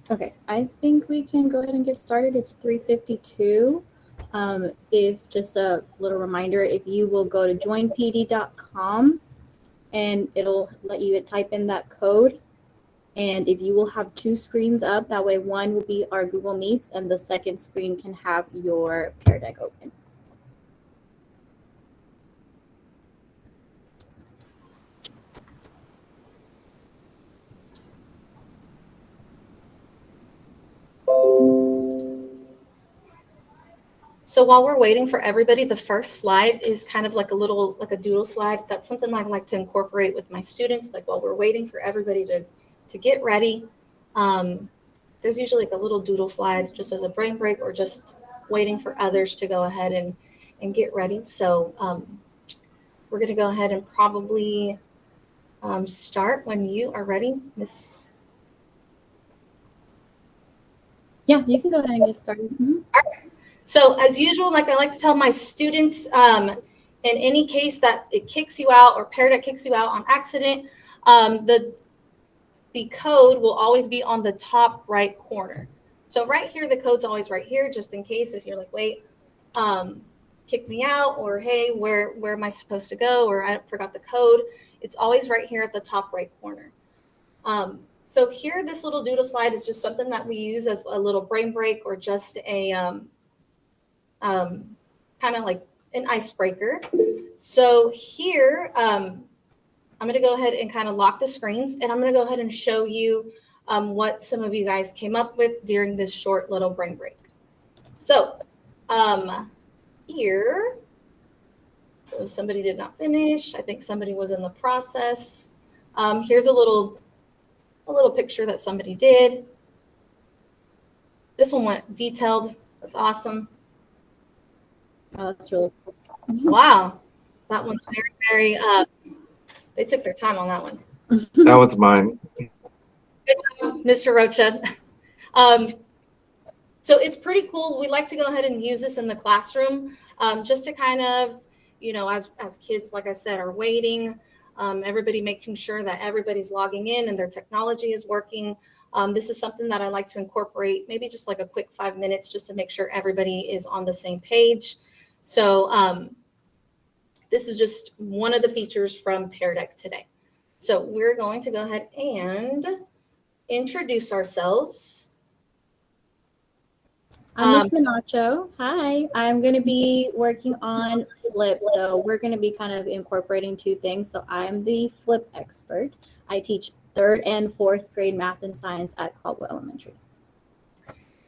Okay, I think we can go ahead and get started. It's 3:52. If just a little reminder, if you will go to joinpd.com and it'll let you type in that code. And if you will have two screens up, that way one will be our Google Meets and the second screen can have your Pear Deck open. So while we're waiting for everybody, the first slide is kind of like a doodle slide. That's something I like to incorporate with my students, like while we're waiting for everybody to get ready. There's usually like a little doodle slide just as a brain break or just waiting for others to go ahead and get ready. So we're going to go ahead and probably start when you are ready, Miss. Yeah, you can go ahead and get started. All right. So as usual, like I like to tell my students, in any case that it kicks you out or PearDeck kicks you out on accident, the code will always be on the top right corner. So right here, the code's always right here, just in case if you're like, wait, kick me out, or hey, where am I supposed to go, or I forgot the code. It's always right here at the top right corner. So here, this little doodle slide is just something that we use as a little brain break or just a kind of like an icebreaker. So here, I'm going to go ahead and kind of lock the screens, and I'm going to go ahead and show you what some of you guys came up with during this short little brain break. So here, so somebody did not finish. I think somebody was in the process. Here's a little picture that somebody did. This one went detailed. That's awesome. Oh, that's really cool. Wow. That one's very, very, they took their time on that one. That one's mine. Good job, Mr. Rocha. So it's pretty cool. We like to go ahead and use this in the classroom just to kind of, as kids, like I said, are waiting, everybody making sure that everybody's logging in and their technology is working. This is something that I like to incorporate, maybe just like a quick 5 minutes just to make sure everybody is on the same page. So this is just one of the features from PearDeck today. So we're going to go ahead and introduce ourselves. I'm Miss Menacho. Hi, I'm going to be working on Flip. So we're going to be kind of incorporating two things. So I'm the Flip expert. I teach 3rd and 4th grade math and science at Caldwell Elementary.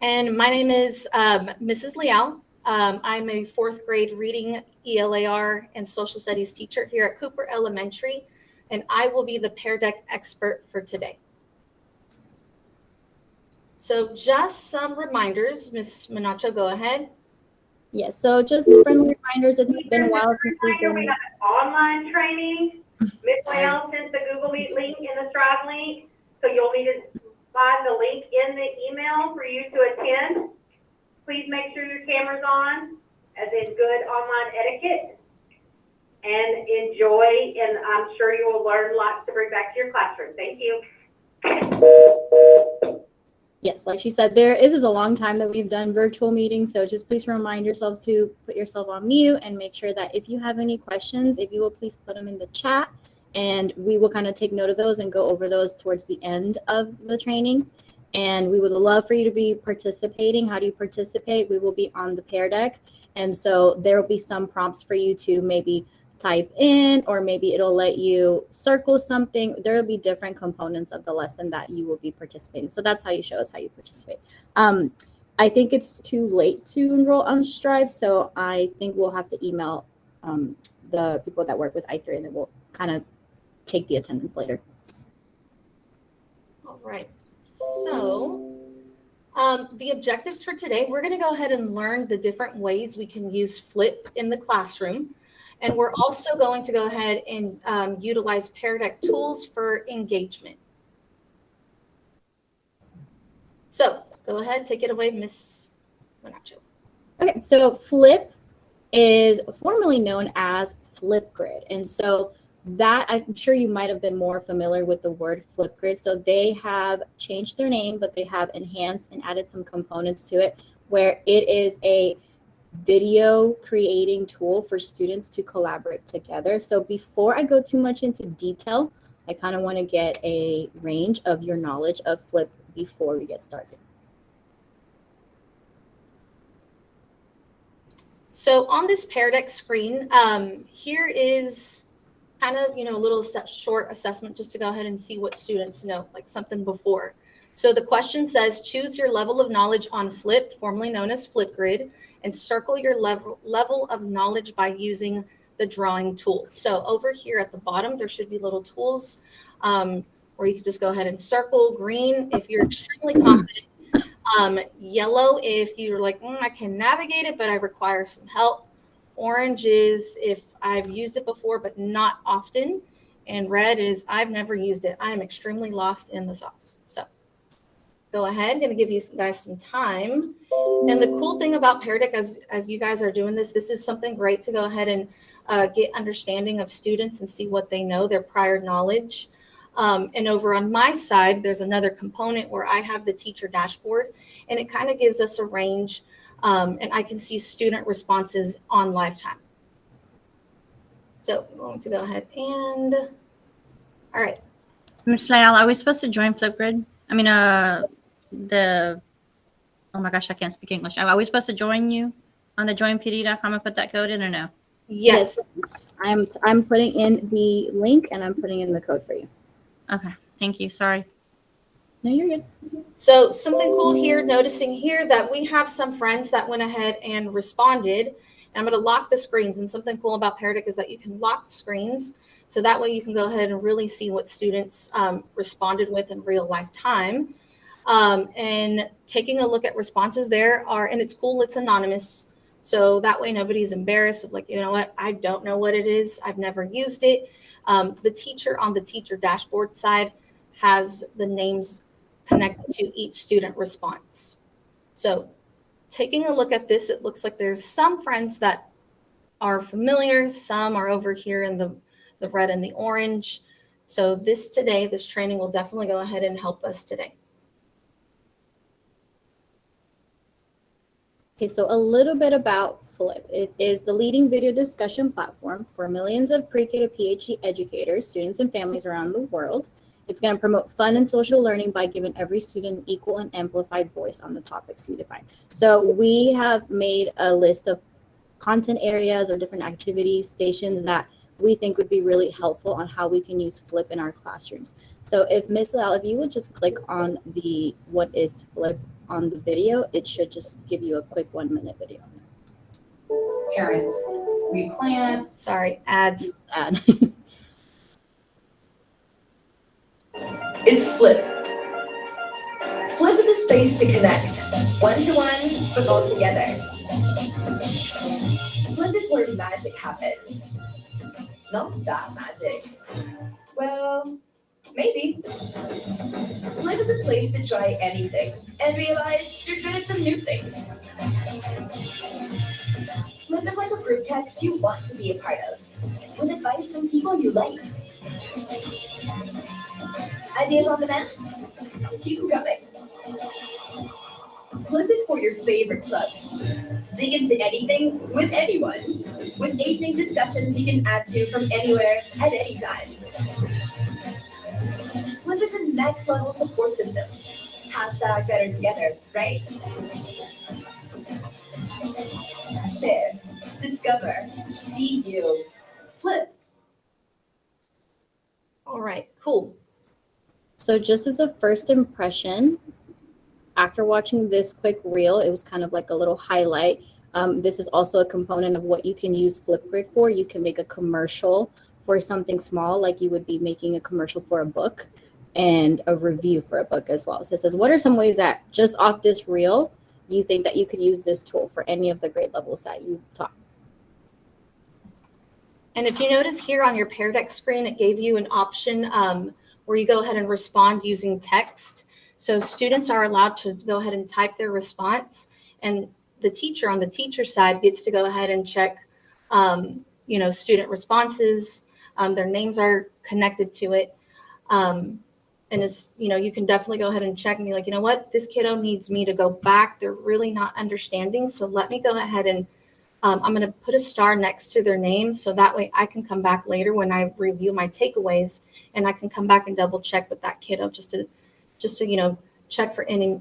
And my name is Mrs. Liao. I'm a 4th grade reading, ELAR, and social studies teacher here at Cooper Elementary, and I will be the PearDeck expert for today. So just some reminders, Ms. Menacho, go ahead. Yes, so just friendly reminders. It's been a while since we've been... We have an online training. Ms. Leal sent the Google Meet link in the Strive link, so you'll need to find the link in the email for you to attend. Please make sure your camera's on, as in good online etiquette, and enjoy, and I'm sure you will learn lots to bring back to your classroom. Thank you. Yes, like she said, this is a long time that we've done virtual meetings, so just please remind yourselves to put yourself on mute and make sure that if you have any questions, if you will please put them in the chat, and we will kind of take note of those and go over those towards the end of the training. And we would love for you to be participating. How do you participate? We will be on the Pear Deck, and so there will be some prompts for you to maybe type in, or maybe it'll let you circle something. There will be different components of the lesson that you will be participating. So that's how you show us how you participate. I think it's too late to enroll on Strive, so I think we'll have to email the people that work with I3, and then we'll kind of take the attendance later. All right. So the objectives for today, we're going to go ahead and learn the different ways we can use Flip in the classroom. And we're also going to go ahead and utilize PearDeck tools for engagement. So go ahead, take it away, Ms. Menacho. Okay, so Flip is formerly known as Flipgrid. And so that I'm sure you might have been more familiar with the word Flipgrid. So they have changed their name, but they have enhanced and added some components to it where it is a video creating tool for students to collaborate together. So before I go too much into detail, I kind of want to get a range of your knowledge of Flip before we get started. So on this Pear Deck screen, here is kind of, a little short assessment just to go ahead and see what students know, like something before. So the question says, choose your level of knowledge on Flip, formerly known as Flipgrid, and circle your level of knowledge by using the drawing tool. So over here at the bottom, there should be little tools where you can just go ahead and circle. Green if you're extremely confident. Yellow if you're like, I can navigate it, but I require some help. Orange is if I've used it before, but not often. And red is I've never used it. I am extremely lost in the sauce. So go ahead. I'm going to give you guys some time. And the cool thing about Pear Deck, as you guys are doing this is something great to go ahead and get understanding of students and see what they know, their prior knowledge. And over on my side, there's another component where I have the teacher dashboard, and it kind of gives us a range, and I can see student responses on lifetime. So I'm going to go ahead and, all right. Ms. Lyell, are we supposed to join Flipgrid? I mean, oh my gosh, I can't speak English. Are we supposed to join you on the joinpd.com and put that code in or no? Yes. I'm putting in the link and I'm putting in the code for you. Okay, thank you. Sorry. No, you're good. So something cool here, noticing here that we have some friends that went ahead and responded. And I'm going to lock the screens. And something cool about Pear Deck is that you can lock screens. So that way you can go ahead and really see what students responded with in real life time. And taking a look at responses there are, and it's cool, it's anonymous. So that way nobody's embarrassed of like, you know what, I don't know what it is. I've never used it. The teacher on the teacher dashboard side has the names connected to each student response. So taking a look at this, it looks like there's some friends that are familiar. Some are over here in the red and the orange. So this training will definitely go ahead and help us today. Okay, so a little bit about Flip. It is the leading video discussion platform for millions of pre-K to PhD educators, students, and families around the world. It's going to promote fun and social learning by giving every student equal and amplified voice on the topics you define. So we have made a list of content areas or different activity stations that we think would be really helpful on how we can use Flip in our classrooms. So if Ms. Lau, if you would just click on the what is Flip on the video, it should just give you a quick 1-minute video. Parents, we plan, ads. Ad. Is Flip. Flip is a space to connect, one-to-one, but all together. Flip is where magic happens. Not that magic. Well, maybe. Flip is a place to try anything and realize you're good at some new things. Flip is like a group text you want to be a part of, with advice from people you like. Ideas on demand? Keep them coming. Flip is for your favorite clubs. Dig into anything with anyone, with async discussions you can add to from anywhere at any time. Flip is a next level support system. Hashtag better together, right? Share, discover, be you. Flip. All right, cool. So just as a first impression, after watching this quick reel, it was kind of like a little highlight. This is also a component of what you can use Flipgrid for. You can make a commercial for something small, like you would be making a commercial for a book, and a review for a book as well. So it says, what are some ways that just off this reel, you think that you could use this tool for any of the grade levels that you taught? And if you notice here on your Pear Deck screen, it gave you an option where you go ahead and respond using text. So students are allowed to go ahead and type their response, and the teacher on the teacher side gets to go ahead and check, student responses, Their names are connected to it. And it's, you can definitely go ahead and check and be like, you know what, this kiddo needs me to go back. They're really not understanding. So let me go ahead and I'm going to put a star next to their name. So that way I can come back later when I review my takeaways, and I can come back and double check with that kiddo just to check for any,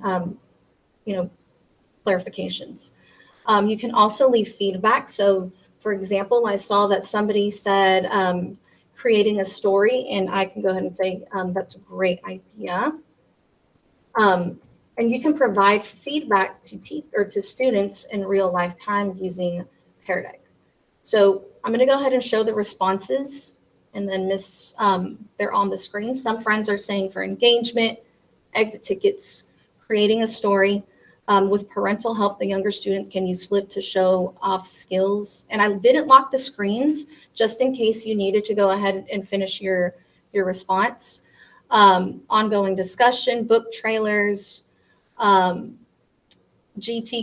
clarifications. You can also leave feedback. So for example, I saw that somebody said, creating a story, and I can go ahead and say, that's a great idea. And you can provide feedback to students in real life time using Pear Deck. So I'm going to go ahead and show the responses, and then they're on the screen. Some friends are saying for engagement, exit tickets, creating a story. With parental help, the younger students can use Flip to show off skills. And I didn't lock the screens just in case you needed to go ahead and finish your response. Ongoing discussion, book trailers, GT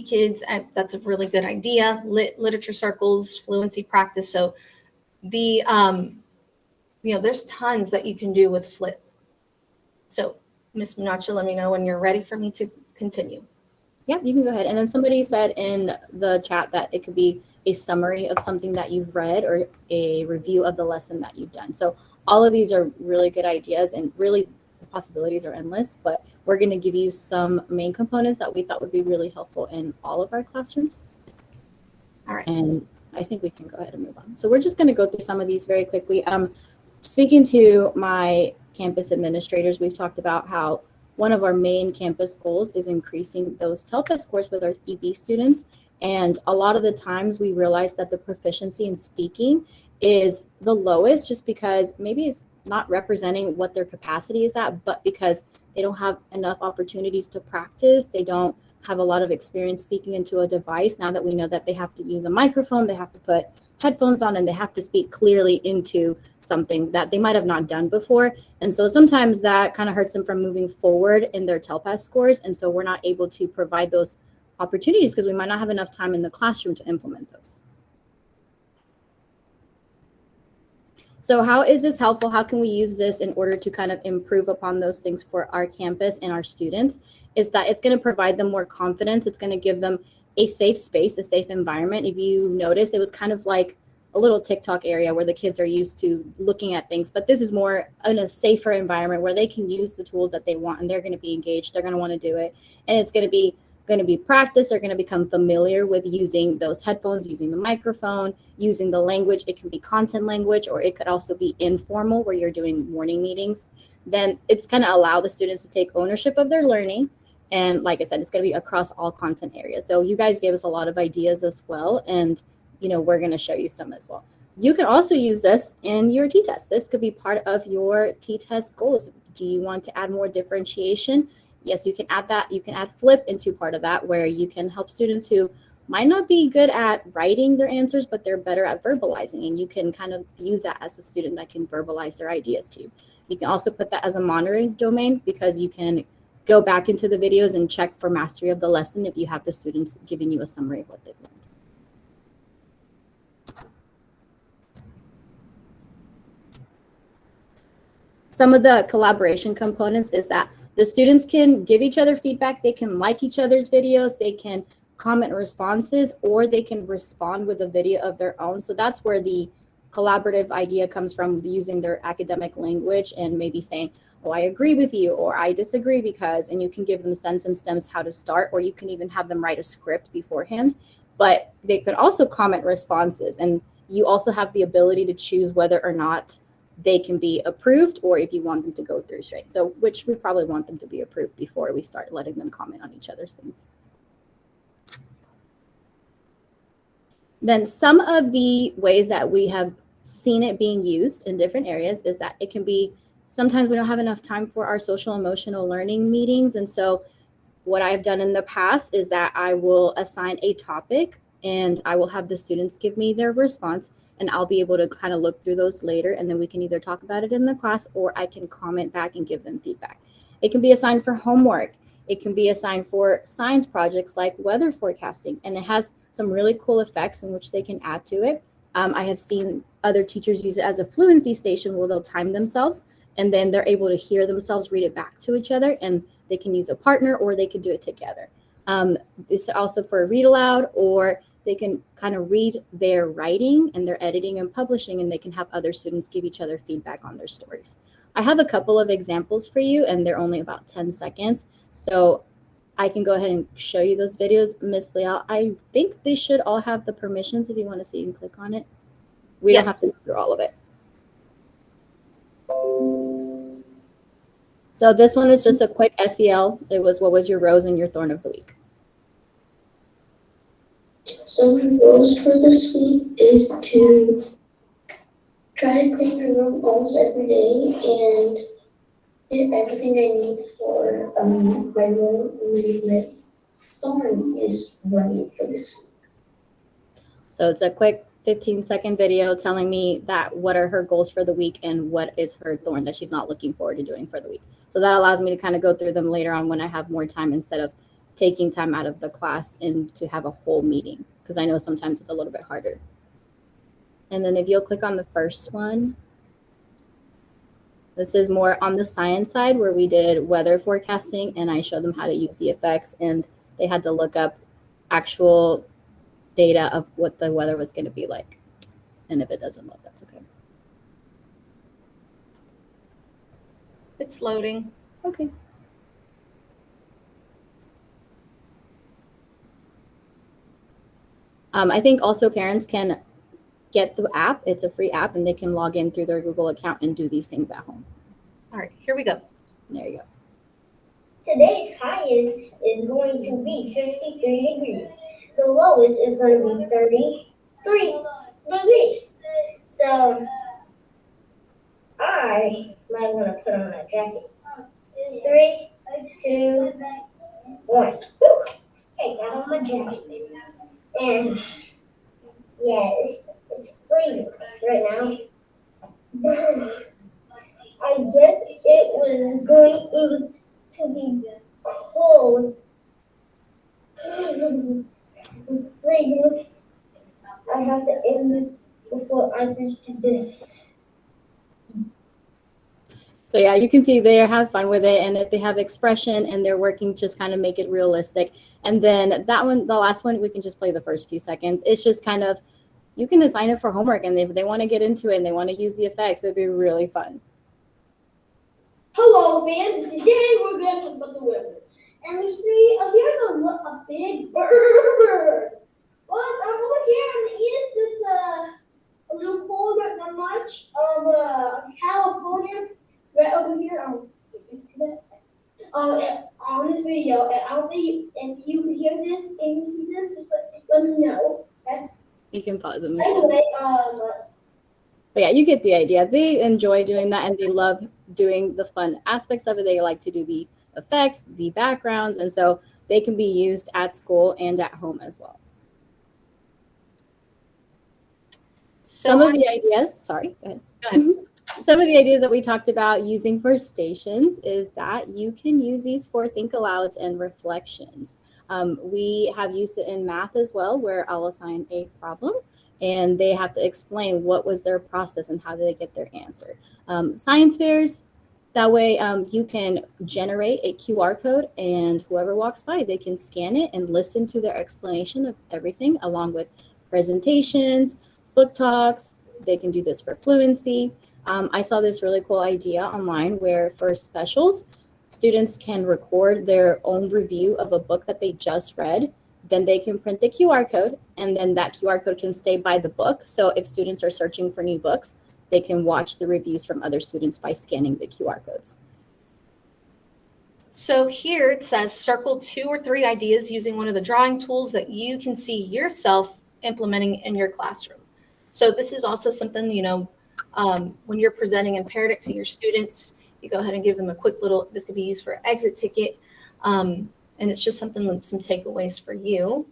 kids, and that's a really good idea. Literature circles, fluency practice. So there's tons that you can do with Flip. So Ms. Menacho, let me know when you're ready for me to continue. Yeah, you can go ahead. And then somebody said in the chat that it could be a summary of something that you've read or a review of the lesson that you've done. So all of these are really good ideas, and really the possibilities are endless, but we're going to give you some main components that we thought would be really helpful in all of our classrooms. All right. And I think we can go ahead and move on. So we're just going to go through some of these very quickly. Speaking to my campus administrators, we've talked about how one of our main campus goals is increasing those TELPS scores with our EB students. And a lot of the times we realize that the proficiency in speaking is the lowest just because maybe it's not representing what their capacity is at, but because they don't have enough opportunities to practice. They don't have a lot of experience speaking into a device. Now that we know that they have to use a microphone, they have to put headphones on, and they have to speak clearly into something that they might have not done before. And so sometimes that kind of hurts them from moving forward in their TELPS scores. And so we're not able to provide those opportunities because we might not have enough time in the classroom to implement those. So how is this helpful? How can we use this in order to kind of improve upon those things for our campus and our students? Is that it's going to provide them more confidence. It's going to give them a safe space, a safe environment. If you notice, it was kind of like a little TikTok area where the kids are used to looking at things, but this is more in a safer environment where they can use the tools that they want, and they're going to be engaged. They're going to want to do it. And it's going to be practice. They're going to become familiar with using those headphones, using the microphone, using the language. It can be content language, or it could also be informal where you're doing morning meetings. Then it's going to allow the students to take ownership of their learning. And like I said, it's going to be across all content areas. So you guys gave us a lot of ideas as well. And we're going to show you some as well. You can also use this in your T-test. This could be part of your T-test goals. Do you want to add more differentiation? Yes, you can add that. You can add Flip into part of that, where you can help students who might not be good at writing their answers, but they're better at verbalizing. And you can kind of use that as a student that can verbalize their ideas to you. You can also put that as a monitoring domain, because you can go back into the videos and check for mastery of the lesson if you have the students giving you a summary of what they've learned. Some of the collaboration components is that the students can give each other feedback. They can like each other's videos. They can comment responses, or they can respond with a video of their own. So that's where the collaborative idea comes from, using their academic language and maybe saying, oh, I agree with you, or I disagree because, and you can give them sense and stems how to start, or you can even have them write a script beforehand. But they could also comment responses, and you also have the ability to choose whether or not they can be approved, or if you want them to go through straight. So which we probably want them to be approved before we start letting them comment on each other's things. Then some of the ways that we have seen it being used in different areas is that it can be, sometimes we don't have enough time for our social emotional learning meetings. And so what I've done in the past is that I will assign a topic, and I will have the students give me their response, and I'll be able to kind of look through those later, and then we can either talk about it in the class, or I can comment back and give them feedback. It can be assigned for homework. It can be assigned for science projects like weather forecasting, and it has some really cool effects in which they can add to it. I have seen other teachers use it as a fluency station where they'll time themselves and then they're able to hear themselves read it back to each other, and they can use a partner or they can do it together. This is also for read aloud, or they can kind of read their writing and their editing and publishing, and they can have other students give each other feedback on their stories. I have a couple of examples for you, and they're only about 10 seconds. So I can go ahead and show you those videos. Miss Leal, I think they should all have the permissions. If you want to see, you can click on it. We don't have to go through all of it. So this one is just a quick SEL. It was, what was your rose and your thorn of the week? So my goals for this week is to try to clean my room almost every day and get everything I need for my room, and my thorn is running for this week. So it's a quick 15-second video telling me that what are her goals for the week and what is her thorn that she's not looking forward to doing for the week. So that allows me to kind of go through them later on when I have more time, instead of taking time out of the class and to have a whole meeting, because I know sometimes it's a little bit harder. And then if you'll click on the first one, this is more on the science side where we did weather forecasting, and I showed them how to use the effects, and they had to look up actual data of what the weather was going to be like. And if it doesn't load, that's okay. It's loading. Okay. I think also parents can get the app. It's a free app, and they can log in through their Google account and do these things at home. All right, here we go. There you go. Today's highest is going to be 53 degrees. The lowest is going to be 33 degrees. So I might want to put on a jacket. 3, 2, 1. Whew. Okay, got on my jacket. And yeah, it's freezing right now. I guess it was going to be cold. Freezing. I have to end this before I finish this. So yeah, you can see they have fun with it, and if they have expression and they're working, just kind of make it realistic. And then that one, the last one, we can just play the first few seconds. It's just kind of, you can assign it for homework, and if they want to get into it and they want to use the effects, it'd be really fun. Hello, fans. Today we're going to talk about the weather. And we see here's a big bird. But over here in the east, it's a little cold, but not much. California, right over here. On this video, and I don't think if you can hear this and you see this, just let me know. Okay? You can pause it. Anyway, But yeah, you get the idea. They enjoy doing that, and they love doing the fun aspects of it. They like to do the effects, the backgrounds, and so they can be used at school and at home as well. Some of the ideas, sorry, go ahead. Go ahead. Some of the ideas that we talked about using for stations is that you can use these for think alouds and reflections. We have used it in math as well, where I'll assign a problem and they have to explain what was their process and how did they get their answer. Science fairs, that way you can generate a QR code, and whoever walks by, they can scan it and listen to their explanation of everything, along with presentations, book talks. They can do this for fluency. I saw this really cool idea online where for specials, students can record their own review of a book that they just read. Then they can print the QR code, and then that QR code can stay by the book. So if students are searching for new books, they can watch the reviews from other students by scanning the QR codes. So here it says circle 2 or 3 ideas using one of the drawing tools that you can see yourself implementing in your classroom. So this is also something, when you're presenting in PearDeck to your students, you go ahead and give them a quick little, this could be used for exit ticket. And it's just something, some takeaways for you.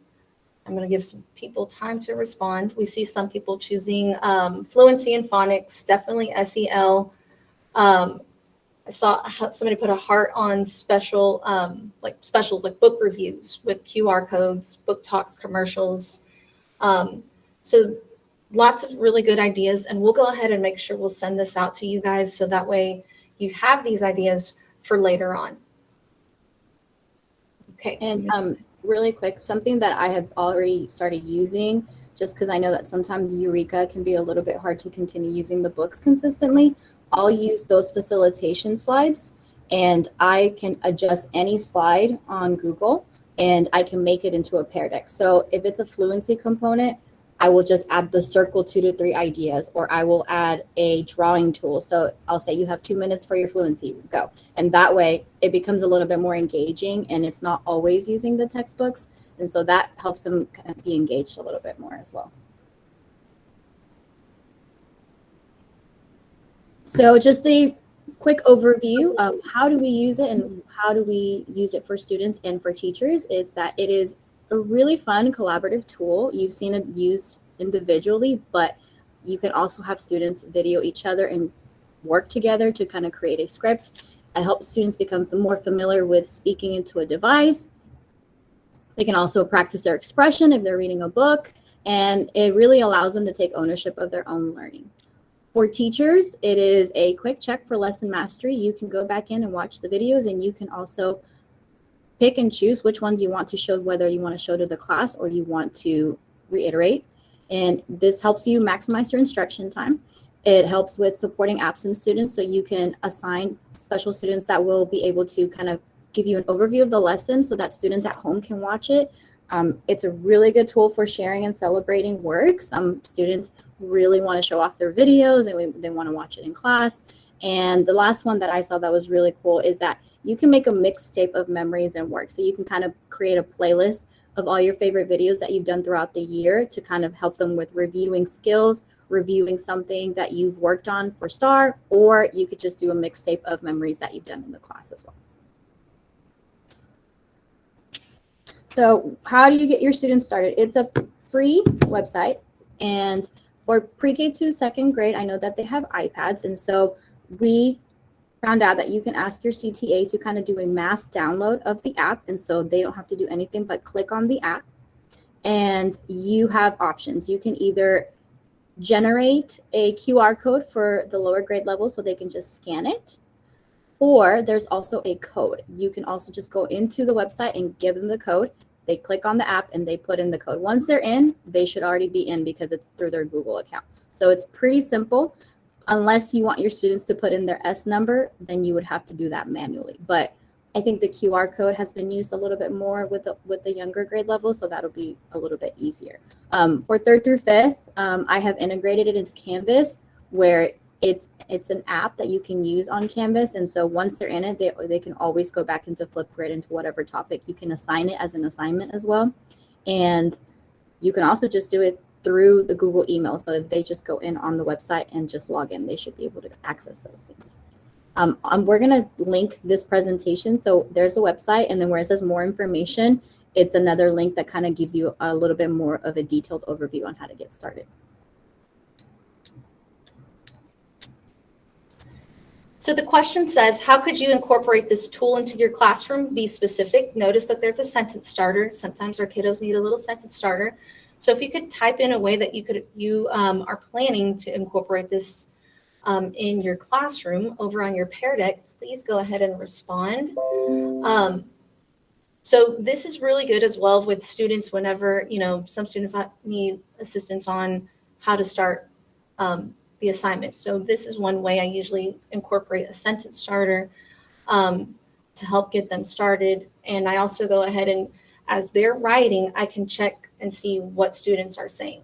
I'm going to give some people time to respond. We see some people choosing fluency and phonics, definitely SEL. I saw somebody put a heart on specials like book reviews with QR codes, book talks, commercials. So lots of really good ideas, and we'll go ahead and make sure we'll send this out to you guys so that way you have these ideas for later on. Okay. And really quick, something that I have already started using, just because I know that sometimes Eureka can be a little bit hard to continue using the books consistently, I'll use those facilitation slides, and I can adjust any slide on Google, and I can make it into a Pear Deck. So if it's a fluency component, I will just add the circle 2 to 3 ideas, or I will add a drawing tool. So I'll say you have 2 minutes for your fluency, go. And that way it becomes a little bit more engaging, and it's not always using the textbooks. And so that helps them kind of be engaged a little bit more as well. So just a quick overview of how do we use it and how do we use it for students and for teachers is that it is a really fun collaborative tool. You've seen it used individually, but you can also have students video each other and work together to kind of create a script. It helps students become more familiar with speaking into a device. They can also practice their expression if they're reading a book, and it really allows them to take ownership of their own learning. For teachers, it is a quick check for lesson mastery. You can go back in and watch the videos, and you can also pick and choose which ones you want to show, whether you want to show to the class or you want to reiterate. And this helps you maximize your instruction time. It helps with supporting absent students, so you can assign special students that will be able to kind of give you an overview of the lesson so that students at home can watch it. It's a really good tool for sharing and celebrating work. Some students really want to show off their videos and they want to watch it in class. And the last one that I saw that was really cool is that you can make a mixtape of memories and work. So you can kind of create a playlist of all your favorite videos that you've done throughout the year to kind of help them with reviewing skills, reviewing something that you've worked on for STAR, or you could just do a mixtape of memories that you've done in the class as well. So how do you get your students started? It's a free website, and for pre-K to second grade, I know that they have iPads, and so we found out that you can ask your CTA to kind of do a mass download of the app, and so they don't have to do anything but click on the app, and you have options. You can either generate a QR code for the lower grade level so they can just scan it, or there's also a code. You can also just go into the website and give them the code. They click on the app and they put in the code. Once they're in, they should already be in because it's through their Google account. So it's pretty simple. Unless you want your students to put in their S number, then you would have to do that manually. But I think the QR code has been used a little bit more with the younger grade level, so that'll be a little bit easier. For 3rd through 5th, I have integrated it into Canvas, where it's an app that you can use on Canvas, and so once they're in it, they can always go back into Flipgrid into whatever topic. You can assign it as an assignment as well, and you can also just do it through the Google email. So if they just go in on the website and just log in, they should be able to access those things. We're gonna link this presentation. So there's a website, and then where it says more information, it's another link that kind of gives you a little bit more of a detailed overview on how to get started. So the question says, how could you incorporate this tool into your classroom? Be specific. Notice that there's a sentence starter. Sometimes our kiddos need a little sentence starter. So if you could type in a way that you are planning to incorporate this in your classroom over on your Pear Deck, please go ahead and respond. So this is really good as well with students whenever, some students need assistance on how to start the assignment. So this is one way I usually incorporate a sentence starter to help get them started. And I also go ahead and as they're writing, I can check and see what students are saying.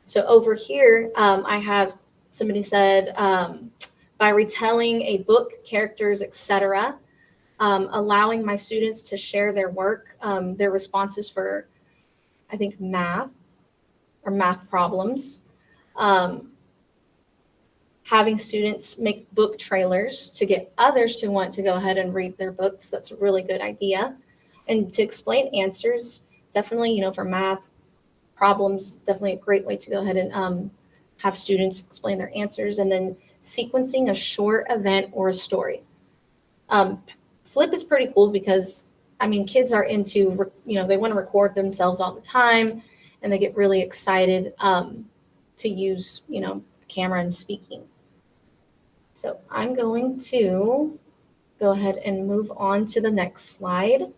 So over here, I have somebody said, by retelling a book, characters, etc., allowing my students to share their work, their responses for, I think, math or math problems. Having students make book trailers to get others to want to go ahead and read their books. That's a really good idea. And to explain answers, definitely, for math problems, definitely a great way to go ahead and have students explain their answers. And then sequencing a short event or a story. Flip is pretty cool because, kids are into, they want to record themselves all the time and they get really excited to use, camera and speaking. So I'm going to go ahead and move on to the next slide.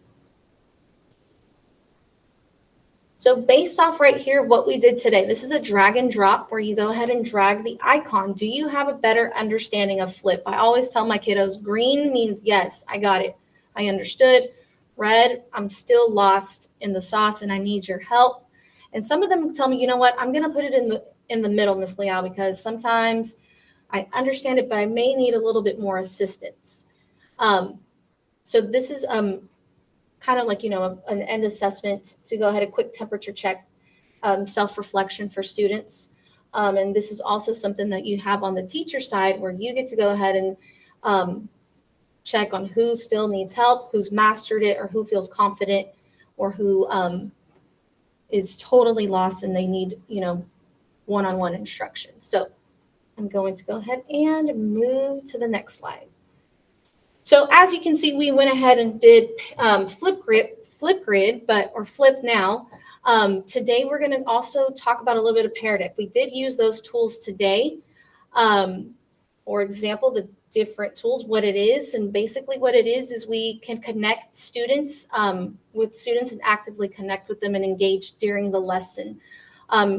So based off right here, what we did today, this is a drag and drop where you go ahead and drag the icon. Do you have a better understanding of Flip? I always tell my kiddos, green means yes, I got it. I understood. Red, I'm still lost in the sauce and I need your help. And some of them tell me, you know what, I'm gonna put it in the middle, Miss Liao, because sometimes I understand it, but I may need a little bit more assistance. So this is kind of like, an end assessment to go ahead, a quick temperature check, self-reflection for students. And this is also something that you have on the teacher side where you get to go ahead and check on who still needs help, who's mastered it, or who feels confident, or who is totally lost and they need, one-on-one instruction. So I'm going to go ahead and move to the next slide. So as you can see, we went ahead and did Flipgrid, or Flip now. Today, we're going to also talk about a little bit of Pear Deck. We did use those tools today. For example, the different tools, what it is. And basically what it is we can connect students with students and actively connect with them and engage during the lesson.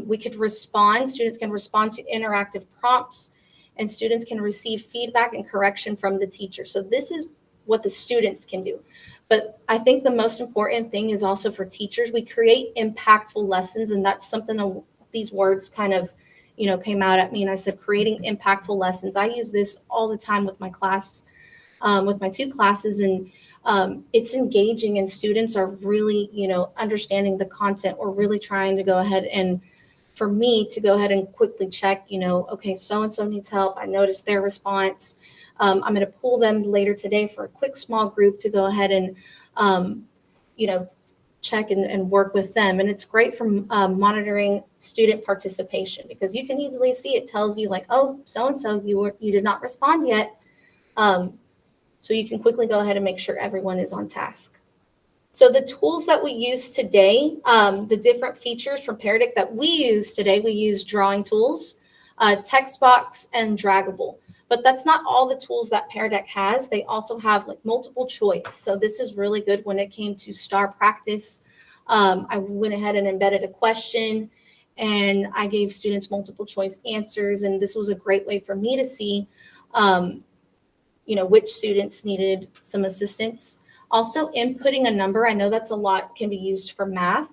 We could respond, students can respond to interactive prompts, and students can receive feedback and correction from the teacher. So this is what the students can do. But I think the most important thing is also for teachers, we create impactful lessons. And that's something these words kind of, came out at me. And I said, creating impactful lessons. I use this all the time with my class, with my 2 classes. And it's engaging and students are really, understanding the content. We're really trying to go ahead and for me to go ahead and quickly check, okay, so-and-so needs help. I noticed their response. I'm going to pull them later today for a quick small group to go ahead and, check and work with them. And it's great for monitoring student participation because you can easily see it tells you like, oh, so-and-so, you did not respond yet. So you can quickly go ahead and make sure everyone is on task. So the tools that we use today, the different features from Pear Deck that we use today, we use drawing tools, text box, and draggable. But that's not all the tools that Pear Deck has. They also have like multiple choice. So this is really good when it came to STAR practice. I went ahead and embedded a question and I gave students multiple choice answers. And this was a great way for me to see, which students needed some assistance. Also, inputting a number, I know that's a lot, can be used for math,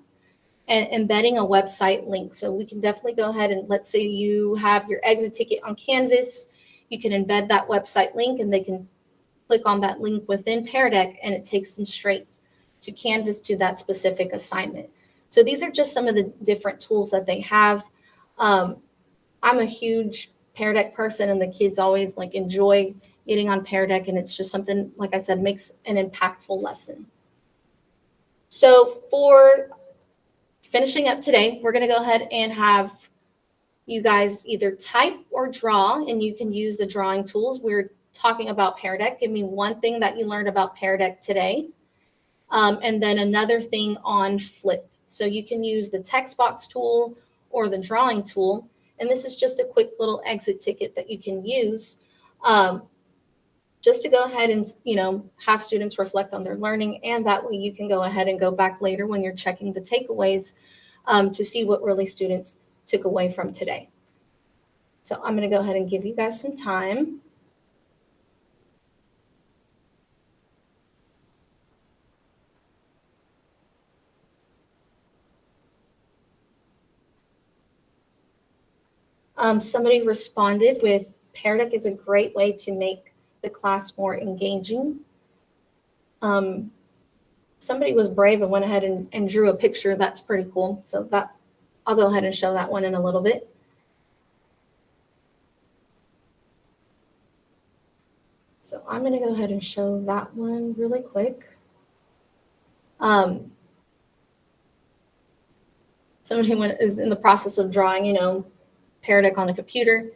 and embedding a website link. So we can definitely go ahead and let's say you have your exit ticket on Canvas, you can embed that website link and they can click on that link within Pear Deck and it takes them straight to Canvas to that specific assignment. So these are just some of the different tools that they have. I'm a huge Pear Deck person and the kids always like enjoy getting on Pear Deck, and it's just something, like I said, makes an impactful lesson. So for finishing up today, we're going to go ahead and have you guys either type or draw, and you can use the drawing tools. We're talking about Pear Deck. Give me one thing that you learned about Pear Deck today, and then another thing on Flip. So you can use the text box tool or the drawing tool, and this is just a quick little exit ticket that you can use just to go ahead and, have students reflect on their learning. And that way you can go ahead and go back later when you're checking the takeaways to see what really students took away from today. So I'm going to go ahead and give you guys some time. Somebody responded with Pear Deck is a great way to make the class more engaging. Somebody was brave and went ahead and drew a picture. That's pretty cool. So that I'll go ahead and show that one in a little bit. So I'm going to go ahead and show that one really quick. Somebody is in the process of drawing, Pear Deck on a computer.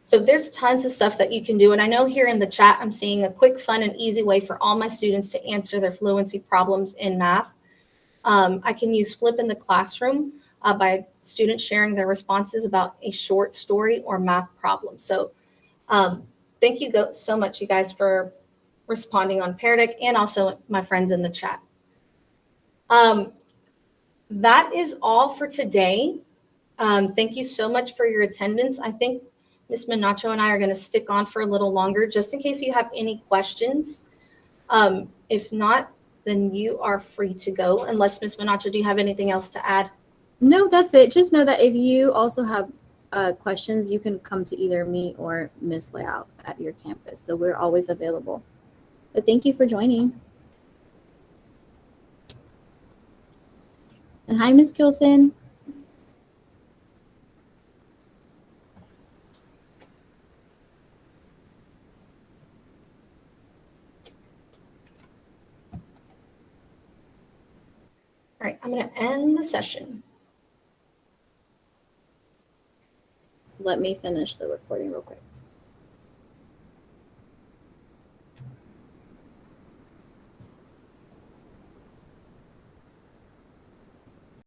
So there's tons of stuff that you can do. And I know here in the chat, I'm seeing a quick, fun, and easy way for all my students to answer their fluency problems in math. I can use Flip in the classroom by students sharing their responses about a short story or math problem. So thank you so much, you guys, for responding on PearDeck, and also my friends in the chat. That is all for today. Thank you so much for your attendance. I think Ms. Menacho and I are going to stick on for a little longer just in case you have any questions. If not, then you are free to go. Unless, Ms. Menacho, do you have anything else to add? No, that's it. Just know that if you also have questions, you can come to either me or Miss Layout at your campus. So we're always available. But thank you for joining. And hi, Miss Kilson. All right, I'm going to end the session. Let me finish the recording real quick.